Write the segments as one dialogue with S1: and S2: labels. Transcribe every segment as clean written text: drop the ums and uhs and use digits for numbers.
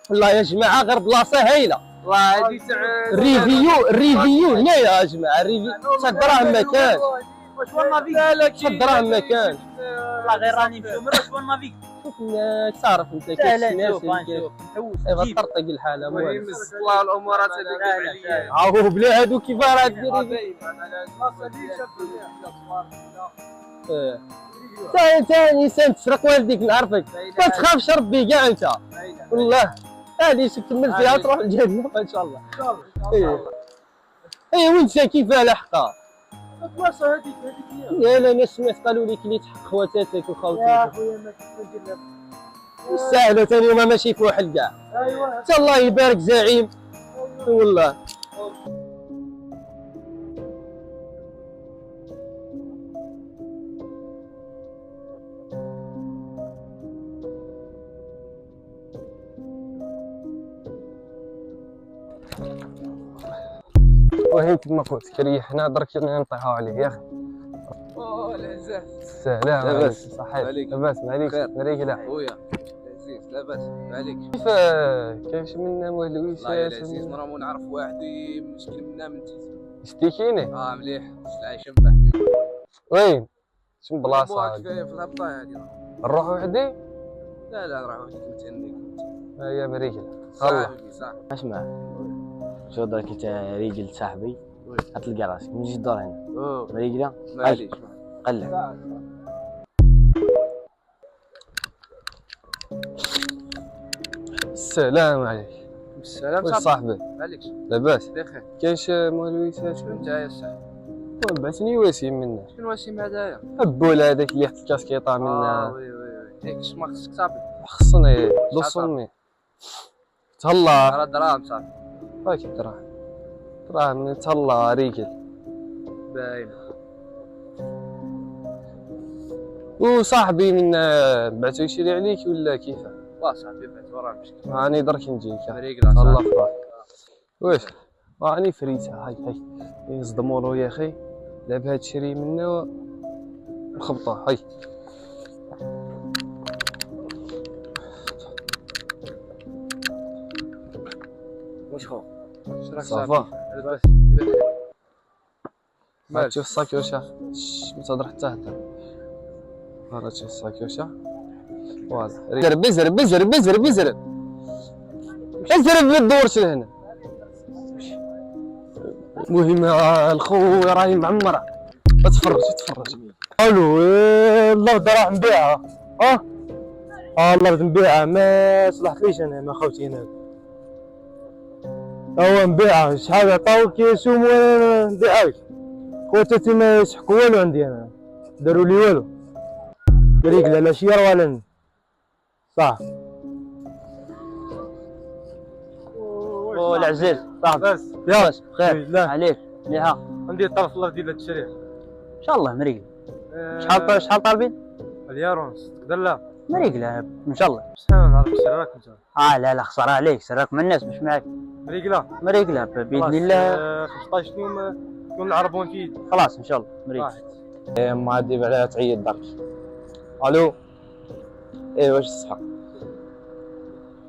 S1: والله يا جماعه غير بلاصه هايله.
S2: والله هادي تاع
S1: الريفيو هنايا يا جماعه. الريفيو دراهم ما كان.
S2: واش هو النافيك؟
S1: دراهم ما كان.
S2: والله غير راني نمشيو من واش هو النافيك؟
S1: شوف تعرف انت كيف الناس ايوا طرطق الحاله.
S2: المهم الصلاه والامورات هذيك عليا
S1: عاو بلا هادو كيف راه ديري. انت انسان تسرق والديك نعرفك. ما تخافش ربي كاع انت والله. هادي تكمل فيها تروح الجنه ان شاء الله. ايه وانت كيفاه لاحقه؟
S2: البلاصه هذيك
S1: لا انا سمعت قالوا لك اللي تحق خواتاتك وخوتك.
S2: يا خويا ما كيفاش ندير
S1: ساهله ثاني هما ماشي فوحل كاع.
S2: ايوا
S1: حتى الله يبارك زعيم والله. المهم كما قلت ريحنا درك نطيحو عليه يا اخي.
S2: العزاز
S1: السلام
S3: لاباس
S1: صحيح
S3: عليك.
S1: لاباس معليك معليك لا
S3: خويا العزيز لاباس عليك.
S1: كيف كاينش منا مهلويش
S3: والله يا العزيز نراه نعرف واحد مشكل منا من تيت.
S1: اشتكيني
S3: مليح العيش مباح فيك.
S1: وين شنو بلاصه
S3: كفايه في الهبطه هادي.
S1: نروح وحدي؟
S3: لا نروح وحدك متهنيك.
S1: يا مريك
S3: صاحبي صح.
S4: اسمع شو درك انت ريجل صاحبي غتلقى راسك من جي الدور هنا ريجله
S3: معليش
S4: قلع.
S1: السلام عليك.
S3: السلام
S1: واش صاحبي
S3: معليكش
S1: لاباس؟
S3: بخير.
S1: كاينش مهلويسات؟
S3: شنو انت يا صاحبي؟
S1: بعثني وسيم منا.
S3: شنو وسيم هذايا؟
S1: البول هذاك اللي حط الكاسكيطه منا.
S3: وي ياك ما خصك صاحبي.
S1: خصني 200 تهلا.
S3: راه دراهم صاحبي.
S1: هاك دراهم تهلا ريكل
S3: باين.
S1: وصاحبي من بعثو يشري عليك ولا كيفاه؟
S3: واه صاحبي بعت وراه مشكل.
S1: راني درك نجيك
S3: مريقله
S1: الله
S3: صاحبي.
S1: فرح. واش راني فريتها هاي يصدموا له يا اخي. لا بها تشري منه نخبطوه هاي.
S3: واش خو؟ شراك
S1: صافا
S3: لاباس؟
S1: ما تشوف الساكيوشا ما تهضر حتى هضر. راه تشوف الساكيوشا فوالا بزرب بزرب بزرب بزرب ازرب ما تدورش لهنا. المهم الخو راهي معمره. تفرج الو الله دراهم نبيعها. الله نبيعها ما صلحتليش انا ما خوتي هنا هو نبيعها. شحال عطاوك يسوم وانا نبيعها. خواتاتي ما يسحقوا والو عندي انا داروا لي والو. دريك لا شير ولا صح.
S4: العزيز صاحبي
S1: يا
S4: خير
S1: لا
S4: عليك مليحه
S1: عندي طرف الله ديال التشريع.
S4: ان شاء الله مريقله. شحال طالبين؟
S1: مليار ونص تقدر لا
S4: مريقله ان شاء الله.
S1: شحال نعرف سراك انت؟
S4: لا خساره عليك سراك من الناس مش معك. مريقله باذن الله
S1: 15 يوم يكون العربون في يدي.
S4: خلاص ان شاء الله مريقله.
S1: ما عاد عليها تعيط درك. الو واش الصحة؟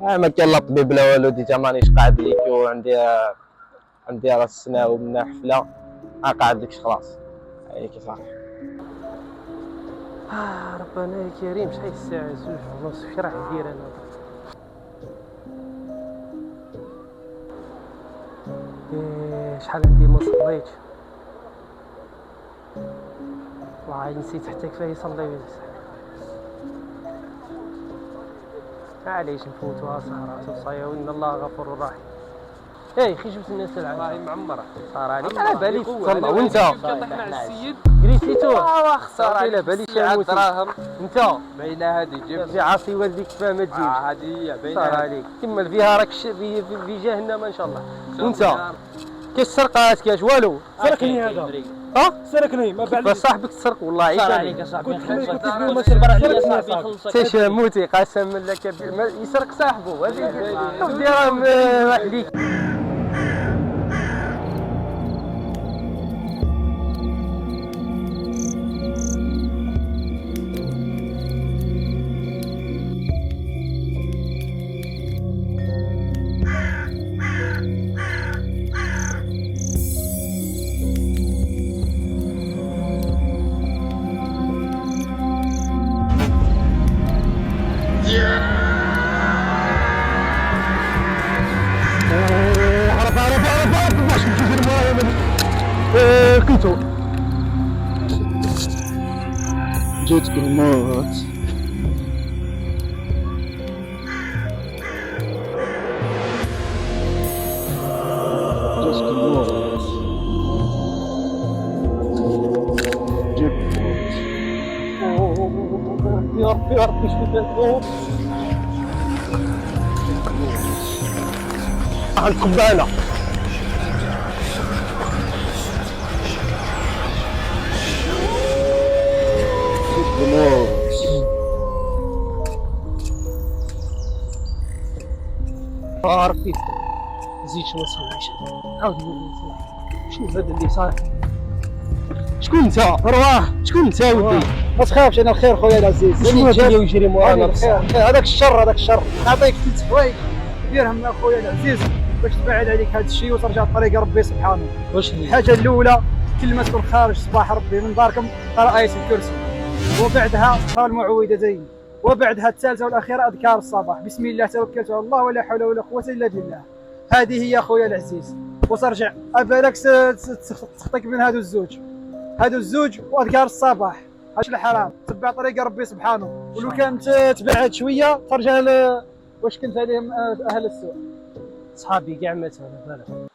S1: ما كان لا طبيب لا والو. ديجا مانيش قاعد ليك عندي راس السنه ومنا حفله. ما قاعد لكش خلاص هاي كيف راح. ربنا الكريم شحال الساعه 2:30 واش راح ندير انا؟ شحال عندي ما صليتش والله نسيت حتى كيفاه يصلي. معليش نفوتوها سهرات وصايا وان الله غفور رحيم. اخي شفت الناس العالم راهي معمره صار عليك. على بالي تصلى وانت
S3: طحنا على السيد
S1: جريتيتو
S3: خساره
S1: على بالي شي
S3: دراهم
S1: انت
S3: باينه هذه جيب
S1: في عاصي والديك كيفاه ما تجيش.
S3: هذه هي باينه
S1: صار عليك كمل فيها راك في جهنم ان شاء الله. وانت كيسرقات كاش والو.
S2: سرقني هذا سرقني ما بعد
S1: صاحبك تسرق والله
S4: صار
S1: عيب
S4: عليك يا صاحبي.
S2: قلت لك
S4: ما
S2: ما
S4: صبر عليا
S2: سرقني
S4: صاحبي خلصك.
S1: تشاموتي قسما لك يسرق صاحبه هذيك ديرها وحديك.
S2: لقيتو.
S1: جيتك الموت. جيتك الموت. جيت
S2: يا ربي يا ربي شو فيه.
S1: القبانة. جيتك الموت.
S2: يا ربي زيد شنو صليش. عاود شنو هذا اللي صار؟
S1: شكون انت؟
S2: رواه
S1: شكون انت ولدي؟
S2: ما تخافش انا الخير خويا العزيز.
S1: شنو هذا اللي يجري مورانا؟
S2: الخير هذاك الشر هذاك الشر. نعطيك 3 حوايج ديرهم اخويا العزيز باش تبعد عليك هذا الشيء وترجع طريق ربي سبحانه.
S1: واش هي؟
S2: الحاجه الاولى كل ما تكون خارج صباح ربي من داركم قرا آية الكرسي، وبعدها قرا المعوذتين، وبعدها الثالثه والاخيره اذكار الصباح. بسم الله توكلت على الله ولا حول ولا قوه الا بالله. هذه هي اخويا العزيز. وترجع ابالك تخطيك من هادو الزوج واذكار الصباح. هاش الحرام تبع طريق ربي سبحانه. ولو كانت تبعد شويه ترجع واش كنت عليهم اهل السوء.
S5: صحابي كاع ماتوا على بالك.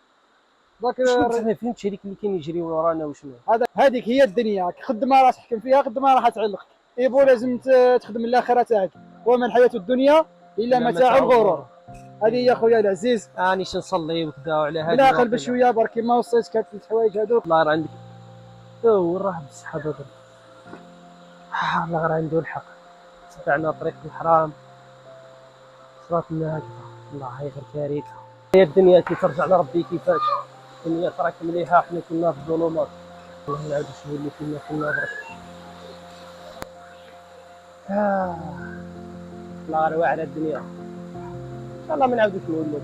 S2: ذاك
S5: شنو فهمت هذيك اللي كاين يجري ورانا وشنو؟
S2: هذيك هي الدنيا، قد ما راح تحكم فيها قد ما راح تعلقك. ايبو لازم تخدم الاخره تاعك، وما الحياه الدنيا الا متاع الغرور. هذه هي خويا العزيز.
S5: اني نصلي وكذا وعلى هذا
S2: بلا قلب شويه برك كيما وصيتك هاد الحوايج هذوك.
S5: الله يرى عندك. وين راه بالصحه هذا؟ الله يرى عنده الحق. تبعنا طريق الحرام صراط الناجحه. الله يغفر كاريكها. هي الدنيا كي ترجع لربي كيفاش؟ الدنيا تراك مليحه حنا كنا في الظلمات. الله نعاود شنو اللي كنا برك. الله غير واعره الدنيا. ان شاء الله ما نعاودوش نولوا.